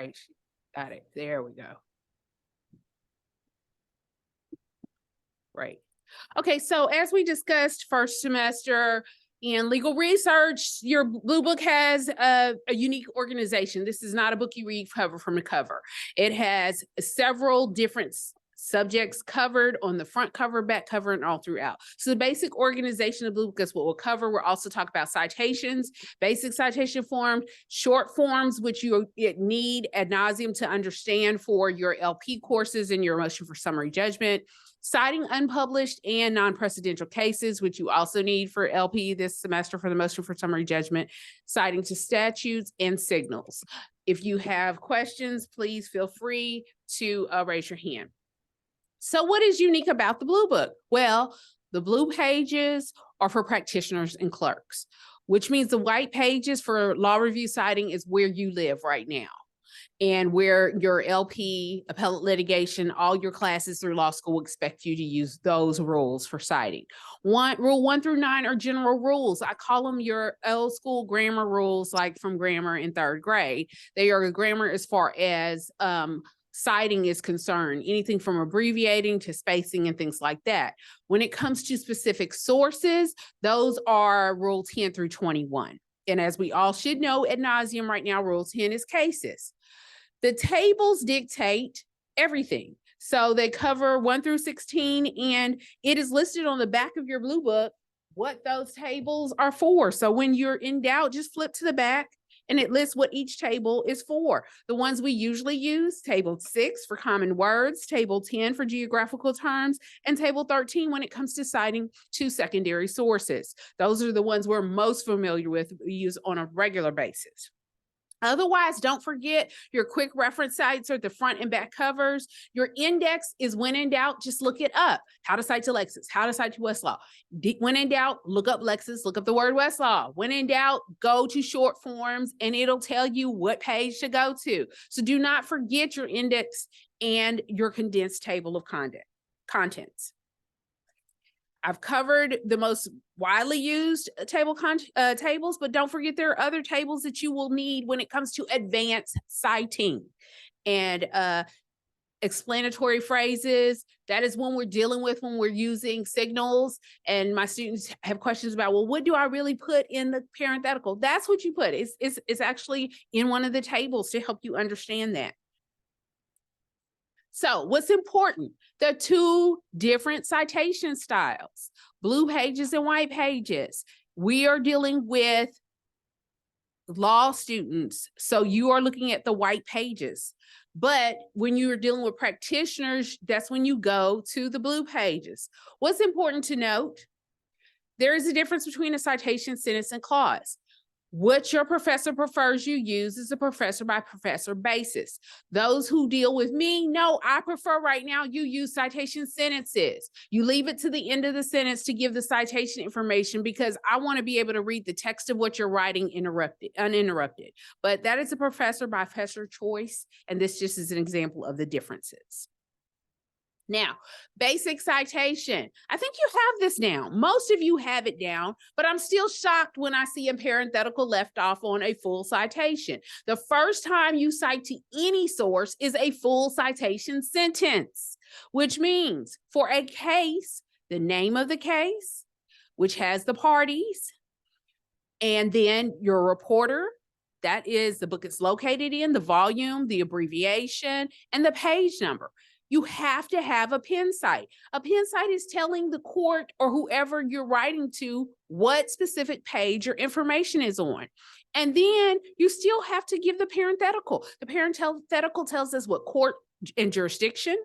Right. Got it. There we go. Right. Okay, so as we discussed first semester in legal research, your Blue Book has a unique organization. This is not a book you read cover from cover. It has several different subjects covered on the front cover, back cover, and all throughout. So the basic organization of Blue Book is what we'll cover. We'll also talk about citations, basic citation form, short forms, which you need ad nauseum to understand for your LP courses and your motion for summary judgment, citing unpublished and non-precedential cases, which you also need for LP this semester for the motion for summary judgment, citing to statutes and signals. If you have questions, please feel free to raise your hand. So what is unique about the Blue Book? Well, the blue pages are for practitioners and clerks, which means the white pages for law review citing is where you live right now, and where your LP, appellate litigation, all your classes through law school expect you to use those rules for citing. Rule 1 through 9 are general rules. I call them your old school grammar rules, like from grammar in 3rd grade. They are grammar as far as citing is concerned, anything from abbreviating to spacing and things like that. When it comes to specific sources, those are Rule 10 through 21. And as we all should know ad nauseum right now, Rule 10 is cases. The tables dictate everything. So they cover 1 through 16, and it is listed on the back of your Blue Book what those tables are for. So when you're in doubt, just flip to the back and it lists what each table is for. The ones we usually use, table 6 for common words, table 10 for geographical terms, and table 13 when it comes to citing to secondary sources. Those are the ones we're most familiar with, we use on a regular basis. Otherwise, don't forget your quick reference sites are the front and back covers. Your index is when in doubt, just look it up. How to cite to Lexis, how to cite to Westlaw. When in doubt, look up Lexis, look up the word Westlaw. When in doubt, go to short forms and it'll tell you what page to go to. So do not forget your index and your condensed table of contents. I've covered the most widely used tables, but don't forget there are other tables that you will need when it comes to advanced citing and explanatory phrases. That is when we're dealing with when we're using signals. And my students have questions about, well, what do I really put in the parenthetical? That's what you put. It's actually in one of the tables to help you understand that. So what's important? The 2 different citation styles, blue pages and white pages. We are dealing with law students, so you are looking at the white pages. But when you're dealing with practitioners, that's when you go to the blue pages. What's important to note? There is a difference between a citation, sentence, and clause. What your professor prefers you use is a professor by professor basis. Those who deal with me know I prefer right now you use citation sentences. You leave it to the end of the sentence to give the citation information because I want to be able to read the text of what you're writing uninterrupted. But that is a professor by professor choice, and this just is an example of the differences. Now, basic citation. I think you have this down. Most of you have it down, but I'm still shocked when I see a parenthetical left off on a full citation. The first time you cite to any source is a full citation sentence, which means for a case, the name of the case, which has the parties, and then your reporter, that is the book it's located in, the volume, the abbreviation, and the page number. You have to have a pen cite. A pen cite is telling the court or whoever you're writing to what specific page your information is on. And then you still have to give the parenthetical. The parenthetical tells us what court and jurisdiction,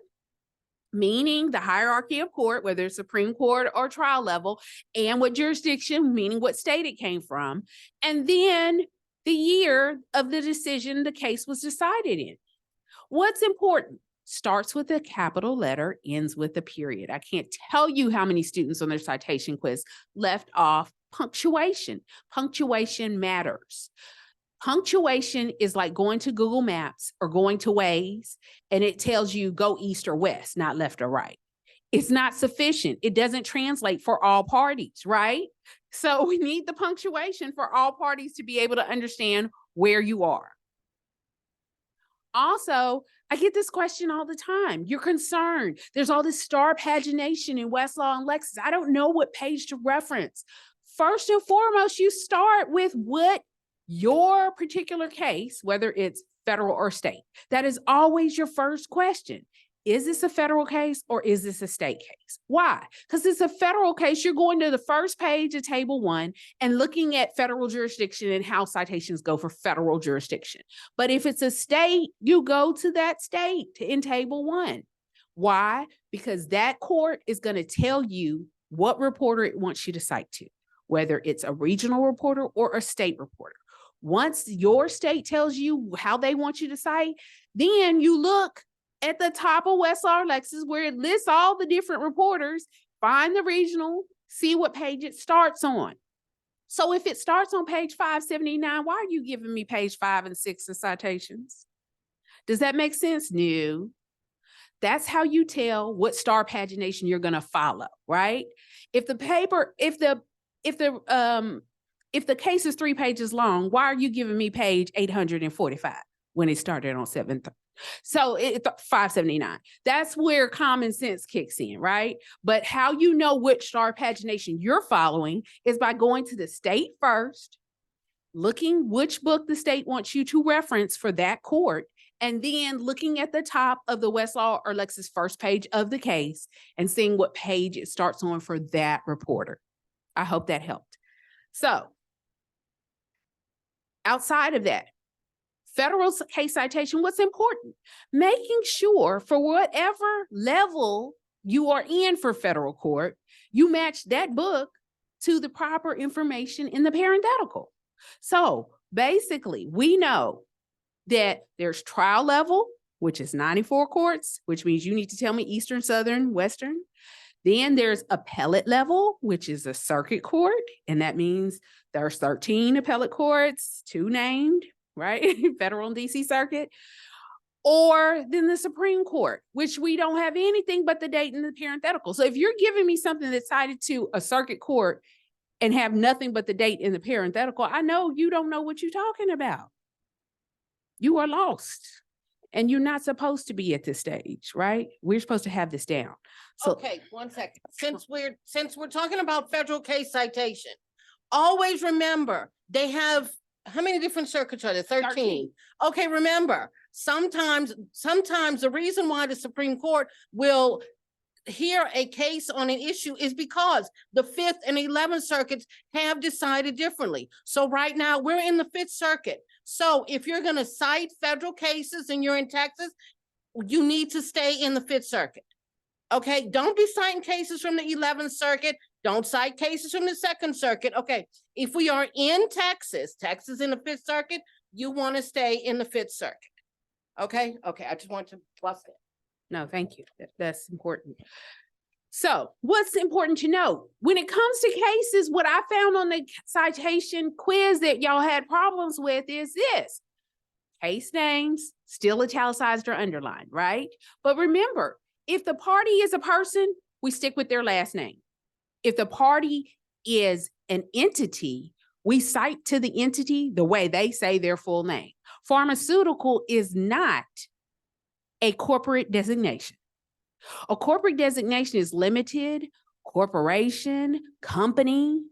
meaning the hierarchy of court, whether it's Supreme Court or trial level, and what jurisdiction, meaning what state it came from, and then the year of the decision the case was decided in. What's important? Starts with a capital letter, ends with a period. I can't tell you how many students on their citation quiz left off punctuation. Punctuation matters. Punctuation is like going to Google Maps or going to Waze, and it tells you go east or west, not left or right. It's not sufficient. It doesn't translate for all parties, right? So we need the punctuation for all parties to be able to understand where you are. Also, I get this question all the time. You're concerned. There's all this star pagination in Westlaw and Lexis. I don't know what page to reference. First and foremost, you start with what your particular case, whether it's federal or state. That is always your first question. Is this a federal case or is this a state case? Why? Because it's a federal case. You're going to the first page of Table 1 and looking at federal jurisdiction and how citations go for federal jurisdiction. But if it's a state, you go to that state in Table 1. Why? Because that court is going to tell you what reporter it wants you to cite to, whether it's a regional reporter or a state reporter. Once your state tells you how they want you to cite, then you look at the top of Westlaw or Lexis where it lists all the different reporters, find the regional, see what page it starts on. So if it starts on page 579, why are you giving me page 5 and 6 of citations? Does that make sense? No. That's how you tell what star pagination you're going to follow, right? If the case is 3 pages long, why are you giving me page 845 when it started on 7th? So it's 579. That's where common sense kicks in, right? But how you know which star pagination you're following is by going to the state first, looking which book the state wants you to reference for that court, and then looking at the top of the Westlaw or Lexis first page of the case and seeing what page it starts on for that reporter. I hope that helped. So outside of that, federal case citation, what's important? Making sure for whatever level you are in for federal court, you match that book to the proper information in the parenthetical. So basically, we know that there's trial level, which is 94 courts, which means you need to tell me Eastern, Southern, Western. Then there's appellate level, which is a circuit court, and that means there's 13 appellate courts, 2 named, right? Federal and DC circuit. Or then the Supreme Court, which we don't have anything but the date in the parenthetical. So if you're giving me something that's cited to a circuit court and have nothing but the date in the parenthetical, I know you don't know what you're talking about. You are lost. And you're not supposed to be at this stage, right? We're supposed to have this down. So, okay, 1 second. Since we're talking about federal case citation, always remember they have, how many different circuits are there? 13. Okay, remember, sometimes the reason why the Supreme Court will hear a case on an issue is because the 5th and 11th circuits have decided differently. So right now we're in the 5th circuit. So if you're going to cite federal cases and you're in Texas, you need to stay in the 5th circuit. Okay, don't be citing cases from the 11th circuit. Don't cite cases from the 2nd circuit. Okay, if we are in Texas in the 5th circuit, you want to stay in the 5th circuit. Okay, I just want to plus it. No, thank you. That's important. So what's important to know? When it comes to cases, what I found on the citation quiz that y'all had problems with is this. Case names, still italicized or underlined, right? But remember, if the party is a person, we stick with their last name. If the party is an entity, we cite to the entity the way they say their full name. Pharmaceutical is not a corporate designation. A corporate designation is limited, corporation, company,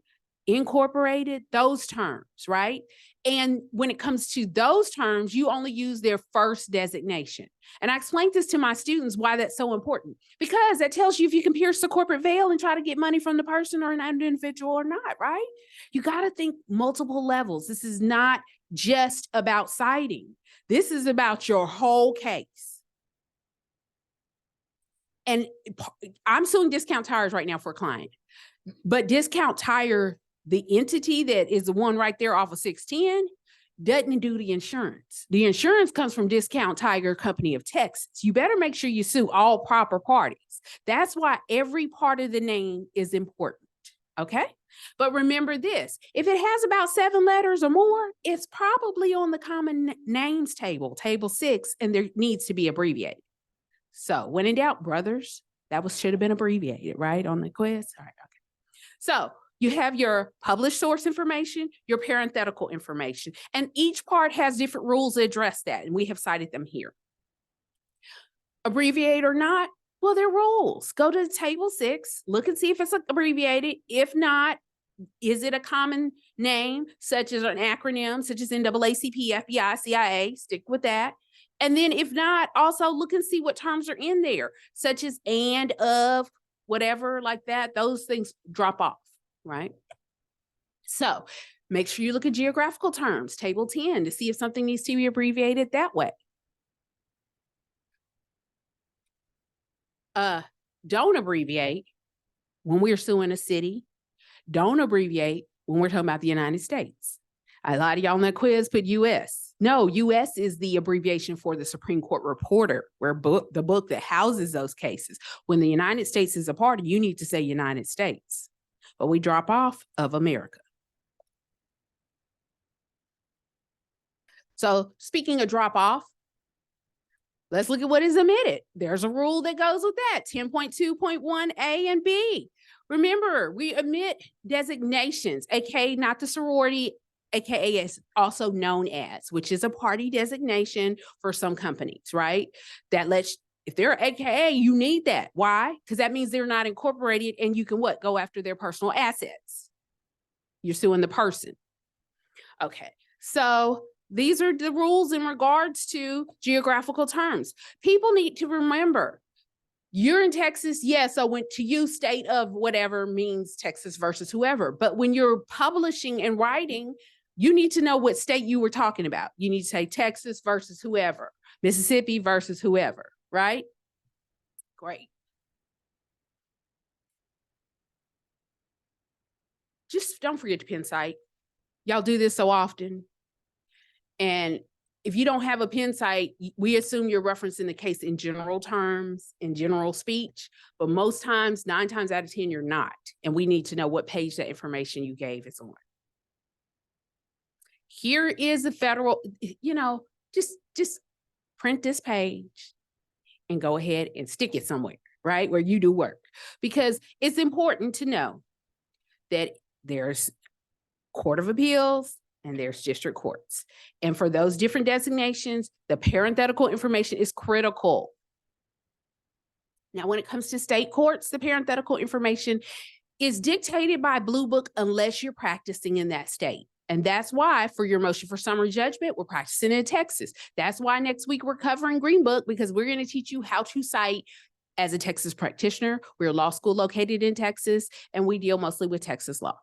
incorporated, those terms, right? And when it comes to those terms, you only use their first designation. And I explained this to my students why that's so important, because that tells you if you can pierce the corporate veil and try to get money from the person or an individual or not, right? You got to think multiple levels. This is not just about citing. This is about your whole case. And I'm suing Discount Tires right now for a client, but Discount Tire, the entity that is the one right there off of 610, doesn't do the insurance. The insurance comes from Discount Tire Company of Texas. You better make sure you sue all proper parties. That's why every part of the name is important, okay? But remember this, if it has about 7 letters or more, it's probably on the common names table, table 6, and there needs to be abbreviated. So when in doubt, brothers, that should have been abbreviated, right, on the quiz? All right, okay. So you have your published source information, your parenthetical information, and each part has different rules that address that, and we have cited them here. abbreviate or not? Well, they're rules. Go to table 6, look and see if it's abbreviated. If not, is it a common name, such as an acronym, such as NAACP, FBI, CIA? Stick with that. And then if not, also look and see what terms are in there, such as and, of, whatever like that. Those things drop off, right? So make sure you look at geographical terms, table 10, to see if something needs to be abbreviated that way. Don't abbreviate when we're suing a city. Don't abbreviate when we're talking about the United States. A lot of y'all in that quiz put US. No, US is the abbreviation for the Supreme Court reporter, where the book that houses those cases. When the United States is a party, you need to say United States, but we drop off of America. So speaking of drop off, let's look at what is omitted. There's a rule that goes with that, 10.2.1A and B. Remember, we omit designations, aka not the sorority, aka is also known as, which is a party designation for some companies, right? That lets, if they're AKA, you need that. Why? Because that means they're not incorporated and you can what? Go after their personal assets. You're suing the person. Okay, so these are the rules in regards to geographical terms. People need to remember, you're in Texas, yes, so when to you state of whatever means Texas versus whoever, but when you're publishing and writing, you need to know what state you were talking about. You need to say Texas versus whoever, Mississippi versus whoever, right? Great. Just don't forget to pin cite. Y'all do this so often. And if you don't have a pin cite, we assume you're referencing the case in general terms, in general speech, but most times, 9 times out of 10, you're not. And we need to know what page that information you gave is on. Here is the federal, just print this page and go ahead and stick it somewhere, right? Where you do work, because it's important to know that there's Court of Appeals, and there's district courts. And for those different designations, the parenthetical information is critical. Now, when it comes to state courts, the parenthetical information is dictated by Bluebook unless you're practicing in that state. And that's why for your motion for summary judgment, we're practicing in Texas. That's why next week we're covering Green Book, because we're going to teach you how to cite as a Texas practitioner. We're a law school located in Texas, and we deal mostly with Texas law.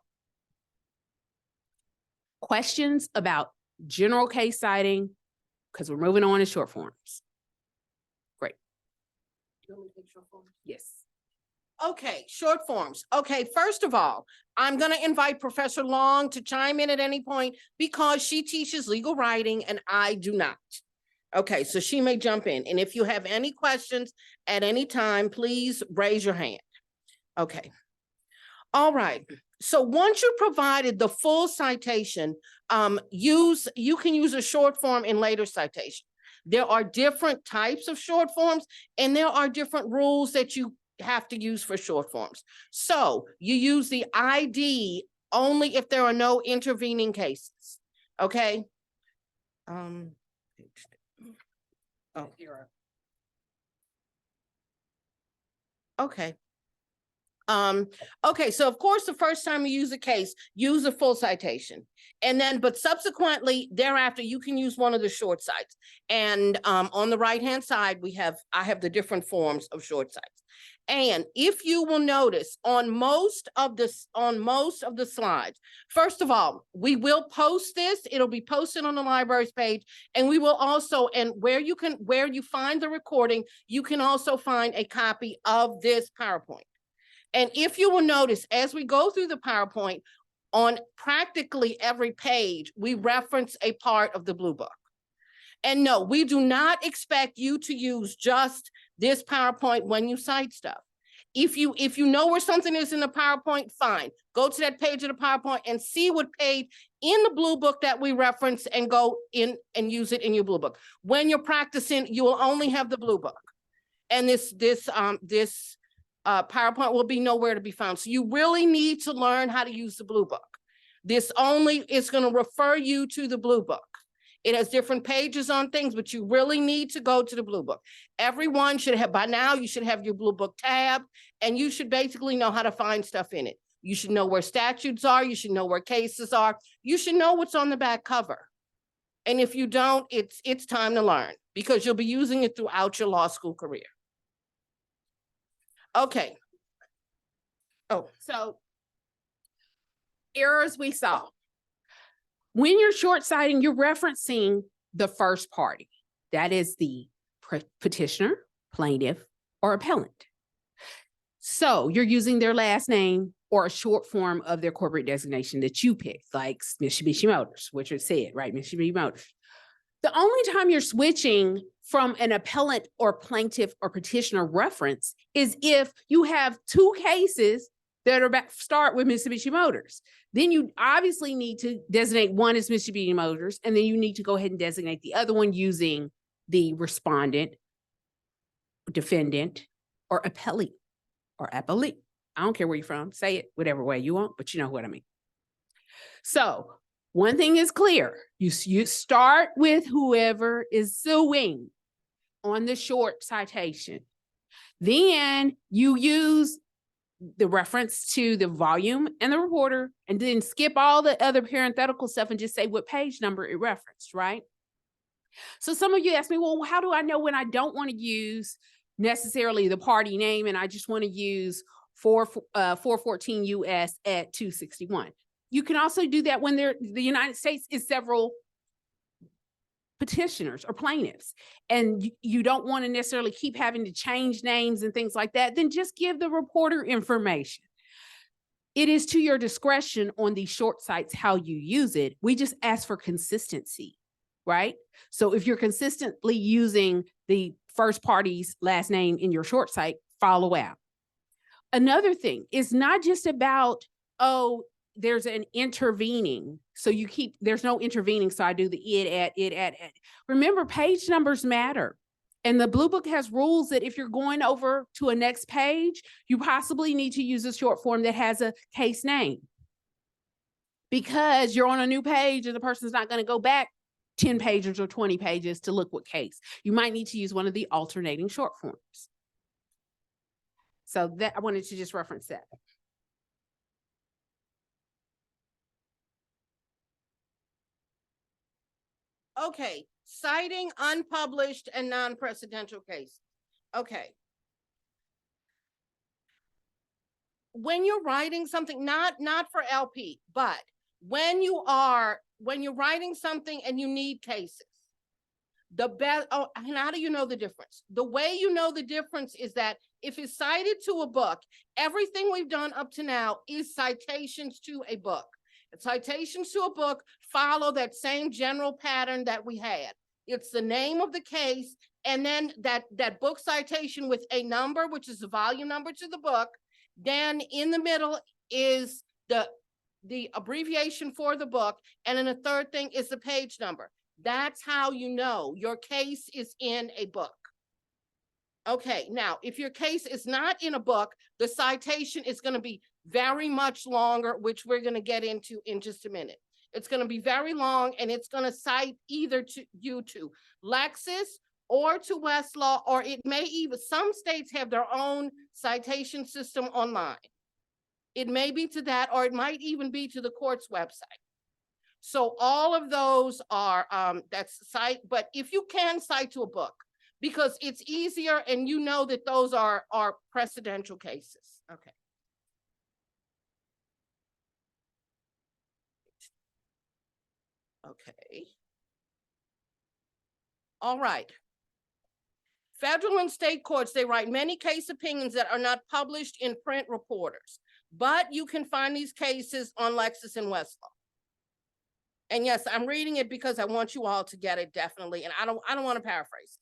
Questions about general case citing, because we're moving on to short forms. Great. Yes. Okay, short forms. Okay, first of all, I'm going to invite Professor Long to chime in at any point because she teaches legal writing and I do not. Okay, so she may jump in. And if you have any questions at any time, please raise your hand. Okay. All right. So once you provided the full citation, you can use a short form in later citation. There are different types of short forms and there are different rules that you have to use for short forms. So you use the ID only if there are no intervening cases. Okay. Oh. Okay. Okay, so of course, the first time you use a case, use a full citation. And then, but subsequently, thereafter, you can use one of the short cites. And on the right-hand side, I have the different forms of short cites. And if you will notice on most of the slides, first of all, we will post this. It'll be posted on the library's page. And we will also, and where you find the recording, you can also find a copy of this PowerPoint. And if you will notice, as we go through the PowerPoint, on practically every page, we reference a part of the Bluebook. And no, we do not expect you to use just this PowerPoint when you cite stuff. If you know where something is in the PowerPoint, fine. Go to that page of the PowerPoint and see what page in the Bluebook that we reference and go in and use it in your Bluebook. When you're practicing, you will only have the Bluebook. And this PowerPoint will be nowhere to be found. So you really need to learn how to use the Bluebook. This only is going to refer you to the Bluebook. It has different pages on things, but you really need to go to the Blue Book. Everyone should have, by now, you should have your Blue Book tab, and you should basically know how to find stuff in it. You should know where statutes are. You should know where cases are. You should know what's on the back cover. And if you don't, it's time to learn, because you'll be using it throughout your law school career. Okay. Oh, So errors we saw. When you're short citing, you're referencing the first party. That is the petitioner, plaintiff, or appellant. So you're using their last name or a short form of their corporate designation that you picked, like Mitsubishi Motors, which it said, right? Mitsubishi Motors. The only time you're switching from an appellant or plaintiff or petitioner reference is if you have two cases that are start with Mitsubishi Motors. Then you obviously need to designate one as Mitsubishi Motors, and then you need to go ahead and designate the other one using the respondent, defendant, or appellee, or appellee. I don't care where you're from. Say it whatever way you want, but you know what I mean. So one thing is clear. You start with whoever is suing on the short citation. Then you use the reference to the volume and the reporter, and then skip all the other parenthetical stuff and just say what page number it referenced, right? So some of you ask me, well, how do I know when I don't want to use necessarily the party name and I just want to use 414 US at 261? You can also do that when the United States is several petitioners or plaintiffs, and you don't want to necessarily keep having to change names and things like that, then just give the reporter information. It is to your discretion on these short cites how you use it. We just ask for consistency, right? So if you're consistently using the first party's last name in your short cite, follow out. Another thing is not just about, oh, there's an intervening. So you keep, there's no intervening. So I do the it at. Remember, page numbers matter. And the Blue Book has rules that if you're going over to a next page, you possibly need to use a short form that has a case name, because you're on a new page and the person's not going to go back 10 pages or 20 pages to look what case. You might need to use one of the alternating short forms. So that I wanted to just reference that. okay. Citing unpublished and non-precedential cases. Okay. When you're writing something, not for LP, but when you're writing something and you need cases, the best, oh, and how do you know the difference? The way you know the difference is that if it's cited to a book, everything we've done up to now is citations to a book. Citations to a book follow that same general pattern that we had. It's the name of the case, and then that book citation with a number, which is the volume number to the book. Then in the middle is the abbreviation for the book, and then the third thing is the page number. That's how you know your case is in a book. Okay, now, if your case is not in a book, the citation is going to be very much longer, which we're going to get into in just a minute. It's going to be very long, and it's going to cite either to you to Lexis or to Westlaw, or it may even, some states have their own citation system online. It may be to that, or it might even be to the court's website. So all of those are, that's cite, but if you can cite to a book, because it's easier and you know that those are precedential cases. Okay. Okay. All right. Federal and state courts, they write many case opinions that are not published in print reporters, but you can find these cases on Lexis and Westlaw. And yes, I'm reading it because I want you all to get it definitely, and I don't want to paraphrase.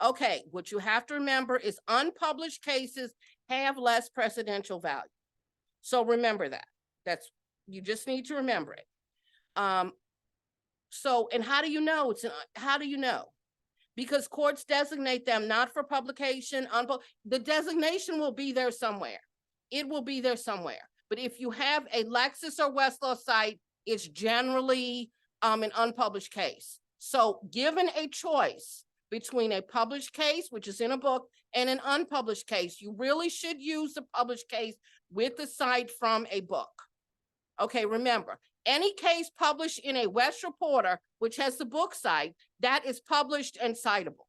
Okay, what you have to remember is unpublished cases have less precedential value. So remember that. You just need to remember it. So, and how do you know? How do you know? Because courts designate them not for publication. The designation will be there somewhere. It will be there somewhere. But if you have a Lexis or Westlaw site, it's generally an unpublished case. So given a choice between a published case, which is in a book, and an unpublished case, you really should use the published case with the cite from a book. Okay, remember, any case published in a West Reporter, which has the book cite, that is published and citable.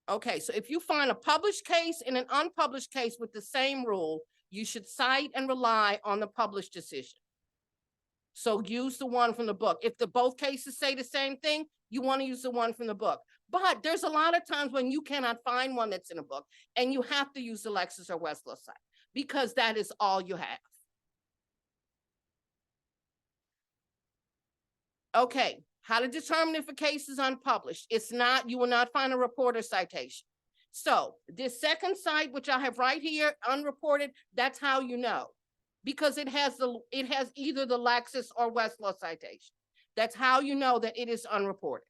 Okay, so if you find a published case and an unpublished case with the same rule, you should cite and rely on the published decision. So use the one from the book. If both cases say the same thing, you want to use the one from the book. But there's a lot of times when you cannot find one that's in a book and you have to use the Lexis or Westlaw site because that is all you have. Okay, how to determine if a case is unpublished. You will not find a reporter citation. So this second cite, which I have right here, unreported, that's how you know. Because it has either the Lexis or Westlaw citation. That's how you know that it is unreported.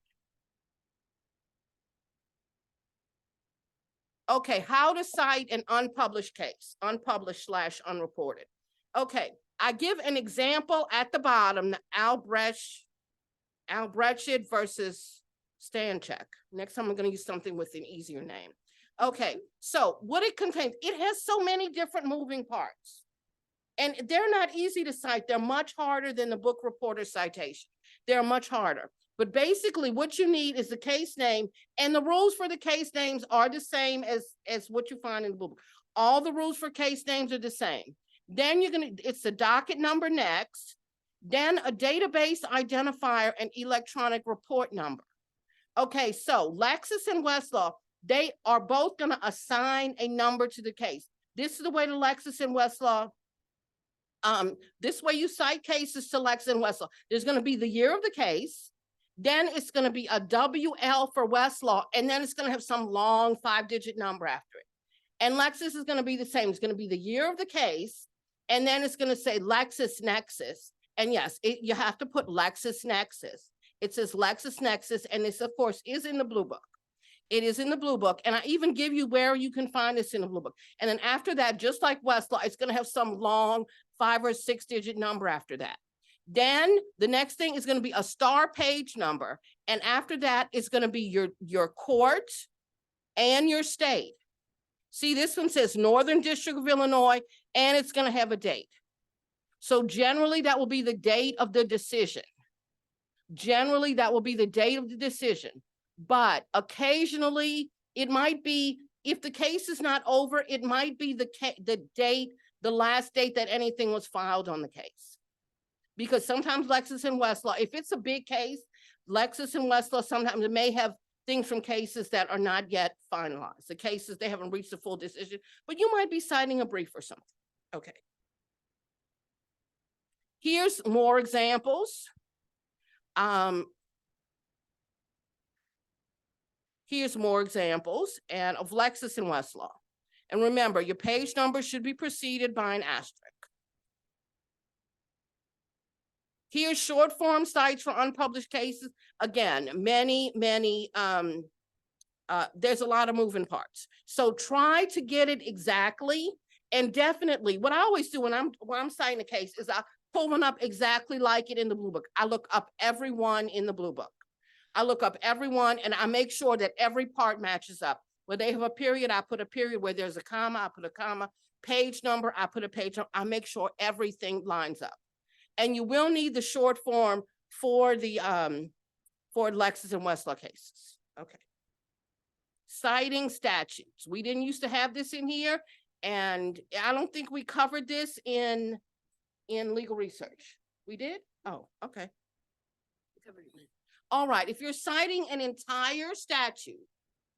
Okay, how to cite an unpublished case, unpublished/unreported. Okay, I give an example at the bottom, the Albrecht versus Stanchek. Next time I'm going to use something with an easier name. Okay, so what it contains, it has so many different moving parts. And they're not easy to cite. They're much harder than the book reporter citation. They're much harder. But basically what you need is the case name, and the rules for the case names are the same as what you find in the book. All the rules for case names are the same. Then it's the docket number next, then a database identifier and electronic report number. Okay, so Lexis and Westlaw, they are both going to assign a number to the case. This is the way the Lexis and Westlaw, this way you cite cases to Lexis and Westlaw. There's going to be the year of the case, then it's going to be a WL for Westlaw, and then it's going to have some long 5-digit number after it. And Lexis is going to be the same. It's going to be the year of the case, and then it's going to say LexisNexis. And yes, you have to put LexisNexis. It says LexisNexis, and this, of course, is in the Bluebook. It is in the Bluebook, and I even give you where you can find this in the Bluebook. And then after that, just like Westlaw, it's going to have some long 5- or 6-digit number after that. Then the next thing is going to be a star page number, and after that, it's going to be your court and your state. See, this one says Northern District of Illinois, and it's going to have a date. So generally, that will be the date of the decision. Generally, that will be the date of the decision. But occasionally, it might be, if the case is not over, it might be the last date that anything was filed on the case. Because sometimes Lexis and Westlaw, if it's a big case, Lexis and Westlaw, sometimes it may have things from cases that are not yet finalized. The cases, they haven't reached a full decision, but you might be citing a brief or something. Okay. Here's more examples. Here's more examples of Lexis and Westlaw. And remember, your page number should be preceded by an asterisk. Here's short form cites for unpublished cases. Again, there's a lot of moving parts. So try to get it exactly. And definitely, what I always do when I'm citing a case is I pull one up exactly like it in the Bluebook. I look up everyone in the Bluebook. I look up everyone and I make sure that every part matches up. Where they have a period, I put a period. Where there's a comma, I put a comma. Page number, I put a page number. I make sure everything lines up. And you will need the short form for the for Lexis and Westlaw cases. Okay. Citing statutes. We didn't used to have this in here, and I don't think we covered this in legal research. We did? Oh, okay. All right. If you're citing an entire statute,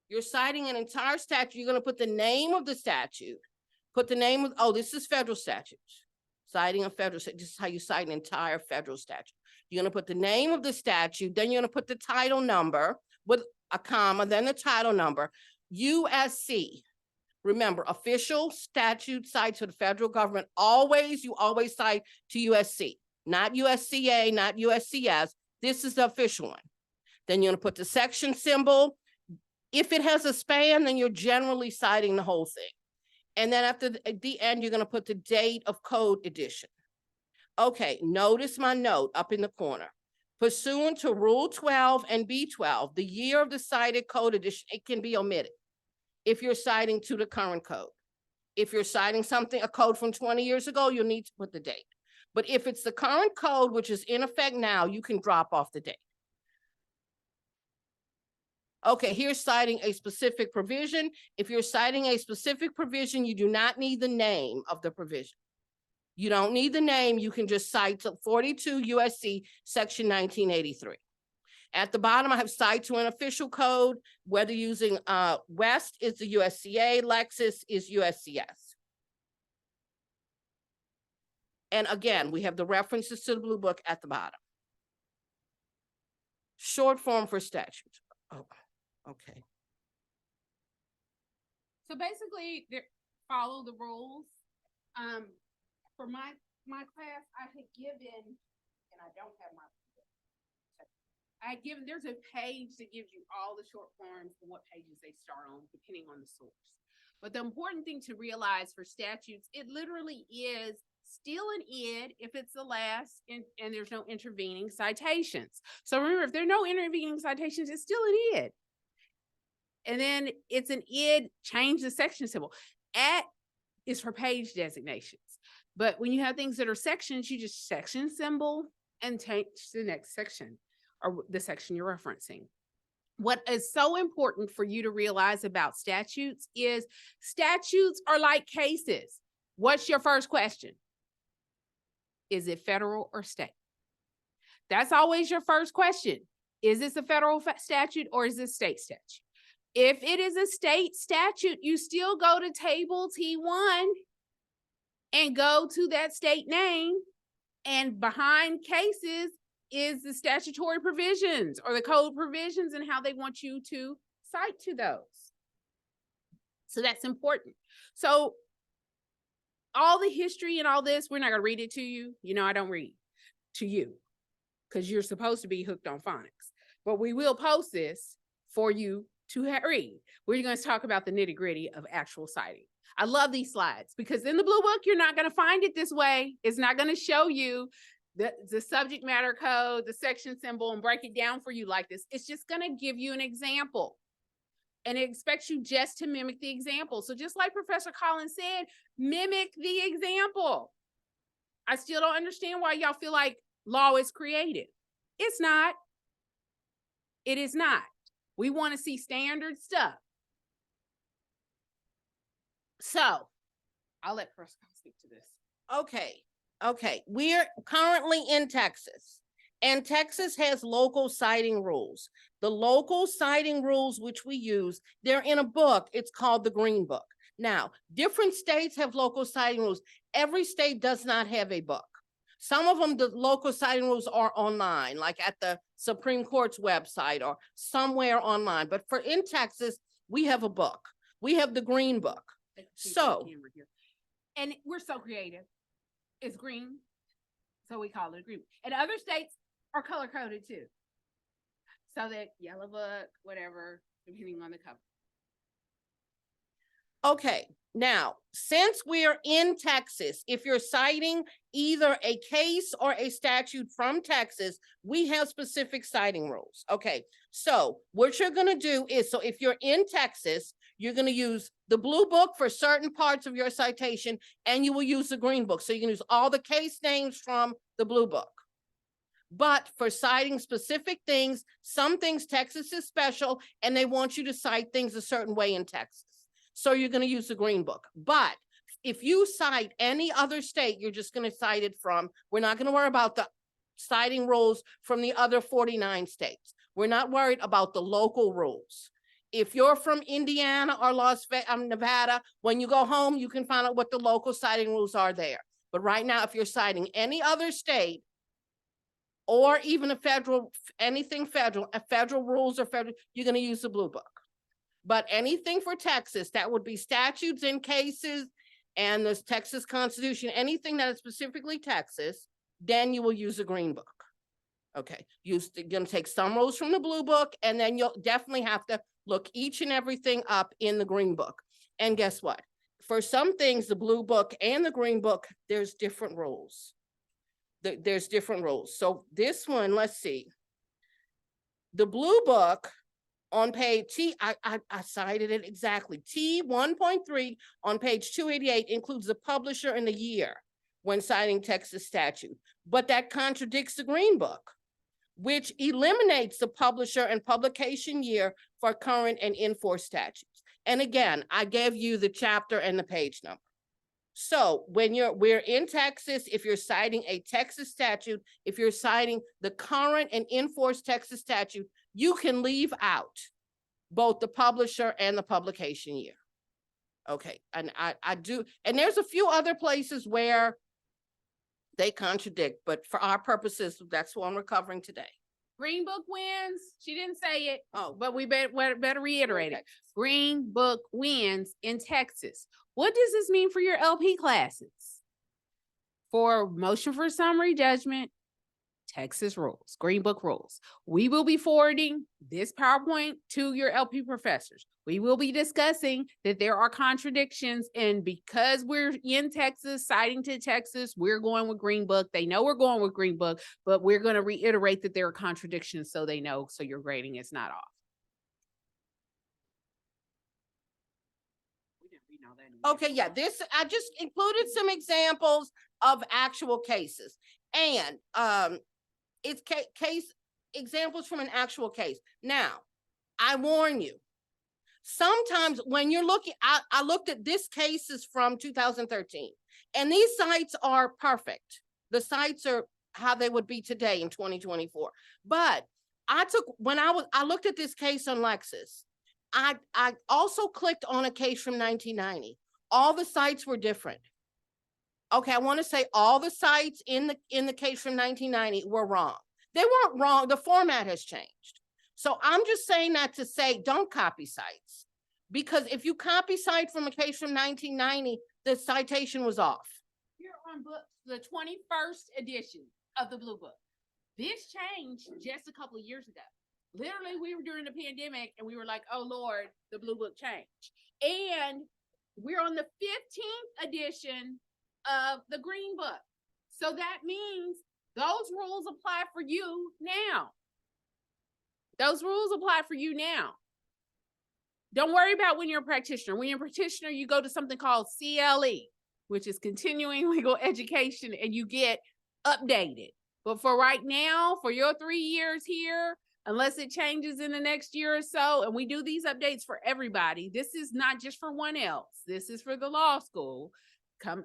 you're going to put the name of the statute, put the name of, oh, this is federal statutes. Citing a federal statute, this is how you cite an entire federal statute. You're going to put the name of the statute, then you're going to put the title number with a comma, then the title number. USC. Remember, official statute cites for the federal government. You always cite to USC, not USCA, not USCS. This is the official one. Then you're going to put the section symbol. If it has a span, then you're generally citing the whole thing. And then after the end, you're going to put the date of code edition. Okay, notice my note up in the corner. Pursuant to Rule 12 and B12, the year of the cited code edition, it can be omitted if you're citing to the current code. If you're citing something, a code from 20 years ago, you'll need to put the date. But if it's the current code, which is in effect now, you can drop off the date. Okay, here's citing a specific provision. If you're citing a specific provision, you do not need the name of the provision. You don't need the name. You can just cite to 42 USC section 1983. At the bottom, I have cite to an official code, whether using West is the USCA, Lexis is USCS. And again, we have the references to the Blue Book at the bottom. Short form for statutes. Oh, okay. So basically, follow the rules. For my class, I had given, and I don't have there's a page that gives you all the short forms and what pages they start on, depending on the source. But the important thing to realize for statutes, it literally is still an id if it's the last and there's no intervening citations. So remember, if there are no intervening citations, it's still an id. And then it's an id, change the section symbol. At is for page designations. But when you have things that are sections, you just section symbol and change to the next section or the section you're referencing. What is so important for you to realize about statutes is statutes are like cases. What's your first question? Is it federal or state? That's always your first question. Is this a federal statute or is this state statute? If it is a state statute, you still go to table T1 and go to that state name, and behind cases is the statutory provisions or the code provisions and how they want you to cite to those. So that's important. So all the history and all this, we're not going to read it to you. You know, I don't read to you because you're supposed to be hooked on phonics, but we will post this for you to read. We're going to talk about the nitty gritty of actual citing. I love these slides because in the Blue Book, you're not going to find it this way. It's not going to show you the subject matter code, the section symbol, and break it down for you like this. It's just going to give you an example. And it expects you just to mimic the example. So just like Professor Collins said, mimic the example. I still don't understand why y'all feel like law is creative. It's not. It is not. We want to see standard stuff. So I'll let Professor Collins speak to this. Okay. We're currently in Texas, and Texas has local citing rules. The local citing rules which we use, they're in a book. It's called the Green Book. Now, different states have local citing rules. Every state does not have a book. Some of them, the local citing rules are online, like at the Supreme Court's website or somewhere online. But in Texas, we have a book. We have the Green Book. So, and we're so creative. It's green, so we call it green. And other states are color coded too. So that yellow book, whatever, depending on the cover. Okay, now, since we're in Texas, if you're citing either a case or a statute from Texas, we have specific citing rules. Okay, so what you're going to do is, so if you're in Texas, you're going to use the Blue Book for certain parts of your citation, and you will use the Green Book. So you can use all the case names from the Blue Book. But for citing specific things, some things Texas is special, and they want you to cite things a certain way in Texas. So you're going to use the Green Book. But if you cite any other state, you're just going to cite it from, we're not going to worry about the citing rules from the other 49 states. We're not worried about the local rules. If you're from Indiana or Nevada, when you go home, you can find out what the local citing rules are there. But right now, if you're citing any other state or even a federal, anything federal, federal rules or federal, you're going to use the Blue Book. But anything for Texas, that would be statutes and cases and the Texas Constitution, anything that is specifically Texas, then you will use the Green Book. Okay, you're going to take some rules from the Blue Book, and then you'll definitely have to look each and everything up in the Green Book. And guess what? For some things, the Blue Book and the Green Book, there's different rules. there's different rules. So this one, let's see. The Blue Book on page I cited it exactly. T 1.3 on page 288 includes the publisher and the year when citing Texas statute, but that contradicts the Green Book, which eliminates the publisher and publication year for current and in-force statutes. And again, I gave you the chapter and the page number. So when we're in Texas, if you're citing a Texas statute, if you're citing the current and in-force Texas statute, you can leave out both the publisher and the publication year. Okay, and I do, and there's a few other places where they contradict, but for our purposes, that's what I'm covering today. Green Book wins. She didn't say it. Oh, But we better reiterate it. okay. Green Book wins in Texas. What does this mean for your LP classes? For motion for summary judgment, Texas rules, Green Book rules. We will be forwarding this PowerPoint to your LP professors. We will be discussing that there are contradictions, and because we're in Texas, citing to Texas, we're going with Green Book. They know we're going with Green Book, but we're going to reiterate that there are contradictions so they know, so your grading is not off. We know that. Okay, yeah, this, I just included some examples of actual cases. And it's case examples from an actual case. Now, I warn you, sometimes when you're looking, I looked at this case is from 2013, and these sites are perfect. The sites are how they would be today in 2024. But when I looked at this case on Lexis, I also clicked on a case from 1990. All the sites were different. Okay, I want to say all the sites in the case from 1990 were wrong. They weren't wrong. The format has changed. So I'm just saying that to say, don't copy sites, because if you copy site from a case from 1990, the citation was off. Here on book, the 21st edition of the Blue Book. This changed just a couple of years ago. Literally, we were during the pandemic and we were like, oh Lord, the Blue Book changed. And we're on the 15th edition of the Green Book. So that means those rules apply for you now. Those rules apply for you now. Don't worry about when you're a practitioner. When you're a practitioner, you go to something called CLE, which is continuing legal education, and you get updated. But for right now, for your 3 years here, unless it changes in the next year or so, and we do these updates for everybody, this is not just for one else. This is for the law school. Come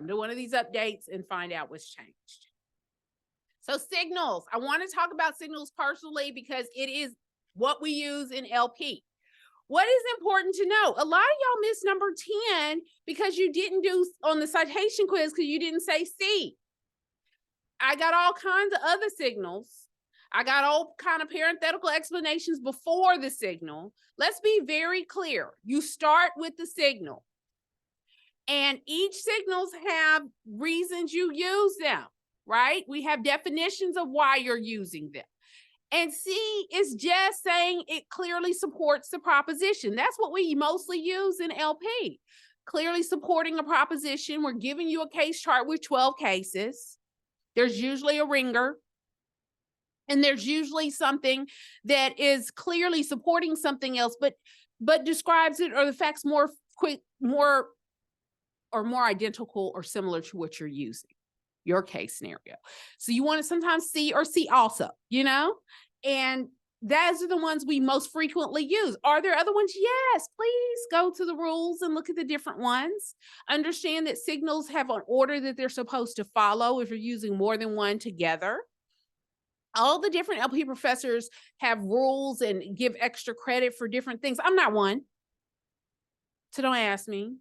to one of these updates and find out what's changed. So signals, I want to talk about signals personally because it is what we use in LP. What is important to know? A lot of y'all missed number 10 because you didn't do on the citation quiz because you didn't say C. I got all kinds of other signals. I got all kind of parenthetical explanations before the signal. Let's be very clear. You start with the signal. And each signals have reasons you use them, right? We have definitions of why you're using them. And C is just saying it clearly supports the proposition. That's what we mostly use in LP. Clearly supporting a proposition. We're giving you a case chart with 12 cases. There's usually a ringer. And there's usually something that is clearly supporting something else, but describes it or the facts more identical or similar to what you're using, your case scenario. So you want to sometimes see or see also, you know, and those are the ones we most frequently use. Are there other ones? Yes, please go to the rules and look at the different ones. Understand that signals have an order that they're supposed to follow if you're using more than one together. All the different LP professors have rules and give extra credit for different things. I'm not one, so don't ask me.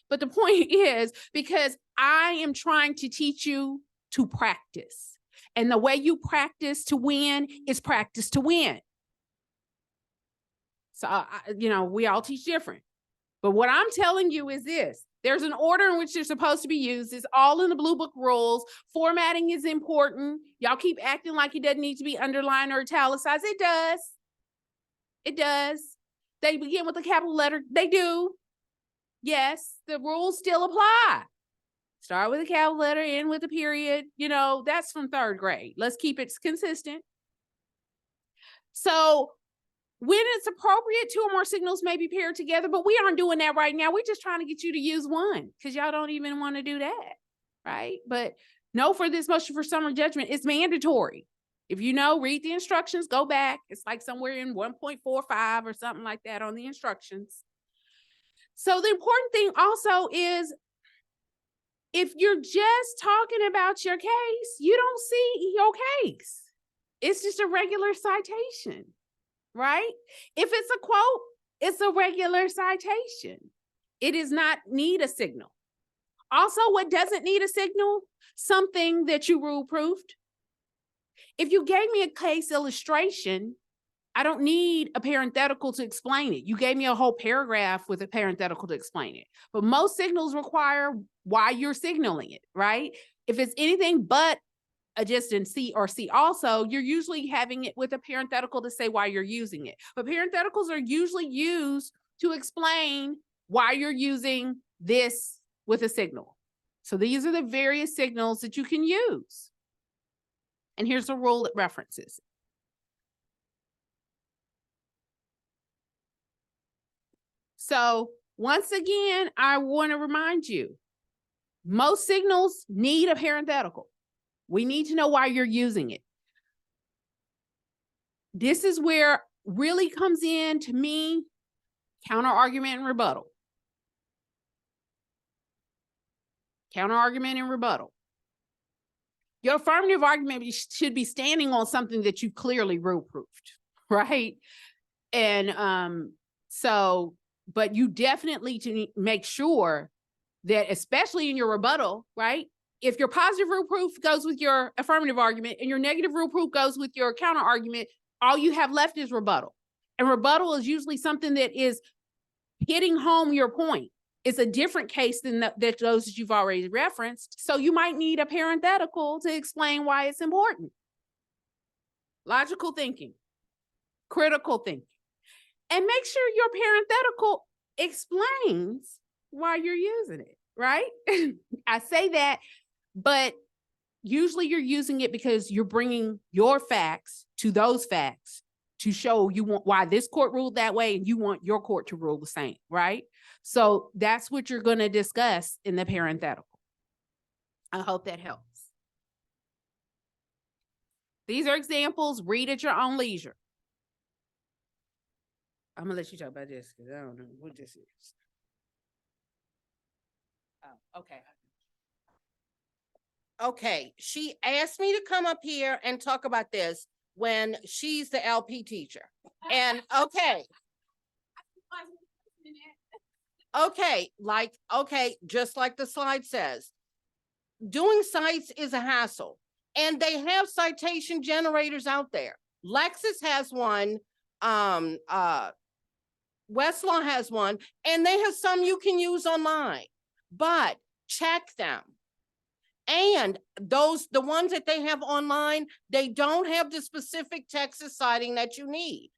But the point is, because I am trying to teach you to practice. And the way you practice to win is practice to win. So, we all teach different. But what I'm telling you is this. There's an order in which they're supposed to be used. It's all in the Blue Book rules. Formatting is important. Y'all keep acting like it doesn't need to be underlined or italicized. It does. It does. They begin with a capital letter. They do. Yes, the rules still apply. Start with a capital letter, end with a period. You know, that's from 3rd grade. Let's keep it consistent. So when it's appropriate, 2 or more signals may be paired together, but we aren't doing that right now. We're just trying to get you to use one because y'all don't even want to do that, right? But no, for this motion for summary judgment, it's mandatory. If you know, read the instructions, go back. It's like somewhere in 1.45 or something like that on the instructions. So the important thing also is if you're just talking about your case, you don't see your case. It's just a regular citation, right? If it's a quote, it's a regular citation. It does not need a signal. Also, what doesn't need a signal? Something that you rule proofed. If you gave me a case illustration, I don't need a parenthetical to explain it. You gave me a whole paragraph with a parenthetical to explain it. But most signals require why you're signaling it, right? If it's anything but a just in C or C also, you're usually having it with a parenthetical to say why you're using it. But parentheticals are usually used to explain why you're using this with a signal. So these are the various signals that you can use. And here's a rule that references. So once again, I want to remind you, most signals need a parenthetical. We need to know why you're using it. This is where really comes in to me, counter argument and rebuttal. Counter argument and rebuttal. Your affirmative argument should be standing on something that you clearly rule proofed, right? And but you definitely to make sure that, especially in your rebuttal, right? If your positive rule proof goes with your affirmative argument and your negative rule proof goes with your counter argument, all you have left is rebuttal. And rebuttal is usually something that is hitting home your point. It's a different case than those that you've already referenced. So you might need a parenthetical to explain why it's important. Logical thinking, critical thinking. And make sure your parenthetical explains why you're using it, right? I say that, but usually you're using it because you're bringing your facts to those facts to show you want why this court ruled that way and you want your court to rule the same, right? So that's what you're going to discuss in the parenthetical. I hope that helps. These are examples. Read at your own leisure. I'm gonna let you talk about this because I don't know what this is. Oh, okay. Okay, she asked me to come up here and talk about this when she's the LP teacher. And okay, just like the slide says, doing cites is a hassle. And they have citation generators out there. Lexis has one, Westlaw has one, and they have some you can use online, but check them. And the ones that they have online, they don't have the specific Texas citing that you need,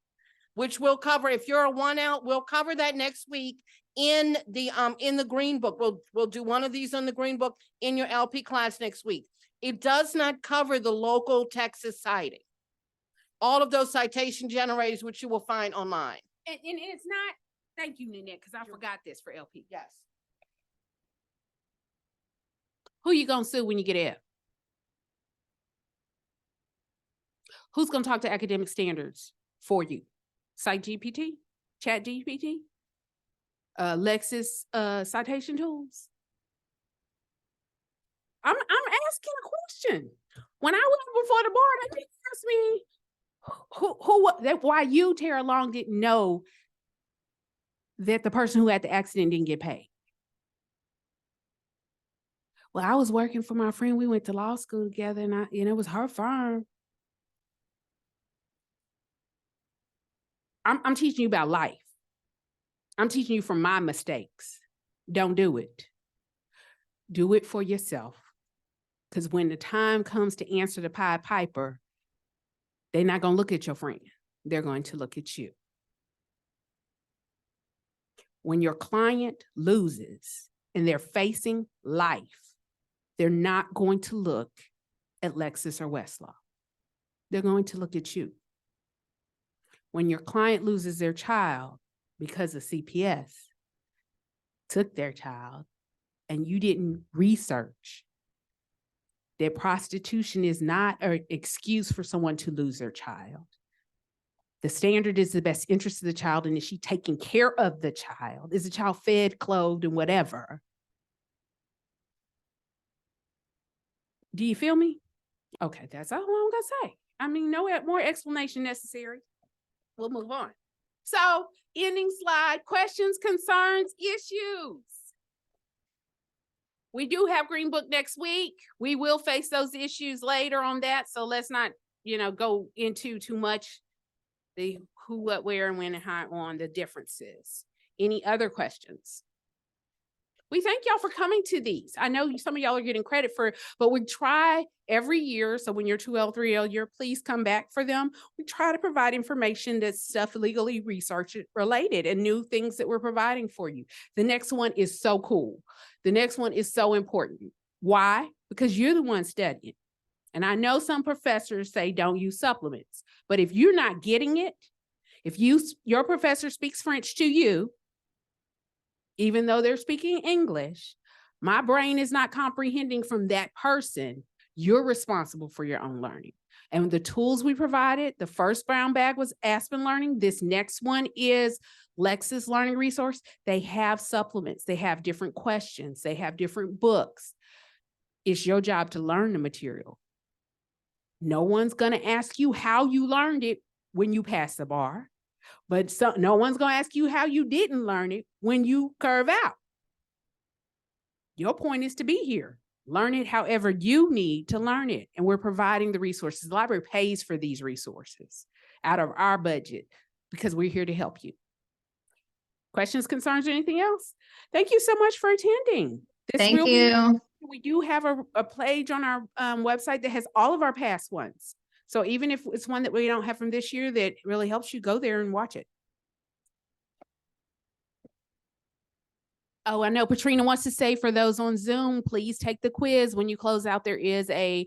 which we'll cover. If you're a 1 out, we'll cover that next week in the Green Book. We'll do one of these on the Green Book in your LP class next week. It does not cover the local Texas citing. All of those citation generators, which you will find online. And it's not, thank you, Nanette, because I forgot this for LP. Yes. Who you gonna sue when you get F? Who's gonna talk to academic standards for you? Cite GPT, Chat GPT, Lexis citation tools. I'm asking a question. When I went before the board, they asked me why you, Tara Long, didn't know that the person who had the accident didn't get paid. Well, I was working for my friend. We went to law school together, and it was her firm. I'm teaching you about life. I'm teaching you from my mistakes. Don't do it. Do it for yourself. Because when the time comes to answer the Pied Piper, they're not going to look at your friend. They're going to look at you. When your client loses and they're facing life, They're not going to look at Lexus or Westlaw. They're going to look at you. When your client loses their child because of CPS, took their child, and you didn't research that prostitution is not an excuse for someone to lose their child. The standard is the best interest of the child, and is she taking care of the child? Is the child fed, clothed, and whatever? Do you feel me? Okay, that's all I'm gonna say. I mean, no more explanation necessary. We'll move on. So, ending slide, questions, concerns, issues. We do have Green Book next week. We will face those issues later on that. So let's not, go into too much the who, what, where, and when, and how on the differences. Any other questions? We thank y'all for coming to these. I know some of y'all are getting credit for it, but we try every year. So when you're 2L, 3L year, please come back for them. We try to provide information that's stuff legally research related and new things that we're providing for you. The next one is so cool. The next one is so important. Why? Because you're the one studying. And I know some professors say don't use supplements, but if you're not getting it, if your professor speaks French to you, even though they're speaking English, my brain is not comprehending from that person. You're responsible for your own learning. And the tools we provided, the first brown bag was Aspen Learning. This next one is Lexus Learning Resource. They have supplements. They have different questions. They have different books. It's your job to learn the material. No one's going to ask you how you learned it when you pass the bar. But no one's going to ask you how you didn't learn it when you curve out. Your point is to be here. Learn it however you need to learn it. And we're providing the resources. The library pays for these resources out of our budget because we're here to help you. Questions, concerns, or anything else? Thank you so much for attending. Thank you. We do have a page on our website that has all of our past ones. So even if it's one that we don't have from this year that really helps you, go there and watch it. Oh, I know Patrina wants to say for those on Zoom, please take the quiz. When you close out, there is a